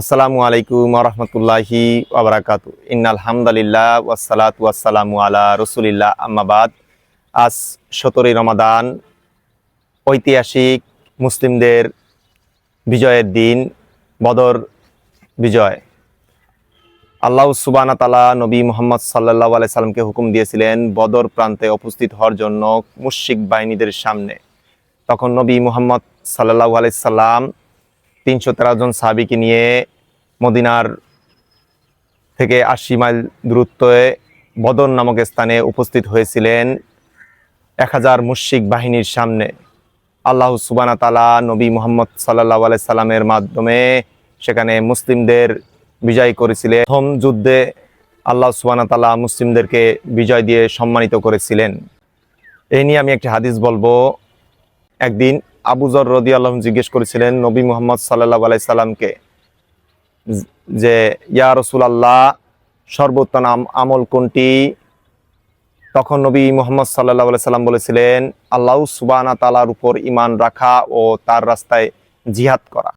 আসসালামু আলাইকুম রহমতুল্লাহি ওয়াবারাকাতু। ইন্নাল হামদালিল্লাহ ওয়াসসালাতু ওয়াসসালামু আলা রসুলিল্লাহ, আম্মাবাদ। আজ 17ই রমাদান, ঐতিহাসিক মুসলিমদের বিজয়ের দিন, বদর বিজয়। আল্লাহ সুবহানাহু ওয়া তাআলা নবী মুহাম্মদ সাল্লাল্লাহু আলাইহি সাল্লামকে হুকুম দিয়েছিলেন বদর প্রান্তে উপস্থিত হওয়ার জন্য মুশরিক বাহিনীদের সামনে। তখন নবী মুহাম্মদ সাল্লাল্লাহু আলাইহি সাল্লাম 313 জন সাহাবীকে নিয়ে মদিনার থেকে 80 মাইল দূরত্বে বদর নামক স্থানে উপস্থিত হয়েছিলেন 1000 মুশরিক বাহিনীর সামনে। আল্লাহ সুবহানাহু ওয়া তাআলা নবী মুহাম্মদ সাল্লাল্লাহু আলাইহি সাল্লামের মাধ্যমে সেখানে মুসলিমদের বিজয় করেছিলেন। প্রথম যুদ্ধে আল্লাহ সুবহানাহু ওয়া তাআলা মুসলিমদেরকে বিজয় দিয়ে সম্মানিত করেছিলেন। এই নিয়ে আমি একটি হাদিস বলবো। একদিন আবু যর রাদিয়াল্লাহু আনহু জিজ্ঞেস করেছিলেন নবী মুহাম্মদ সাল্লাল্লাহু আলাইহি সাল্লামকে যে, ইয়া রাসূলুল্লাহ, সর্বোত্তম আমল কোনটি? তখন নবী মুহাম্মদ সাল্লাল্লাহু আলাইহি সাল্লাম বলেছিলেন, আল্লাহ সুবহানাহু ওয়া তাআলার উপর ঈমান রাখা ও তার রাস্তায় জিহাদ করা।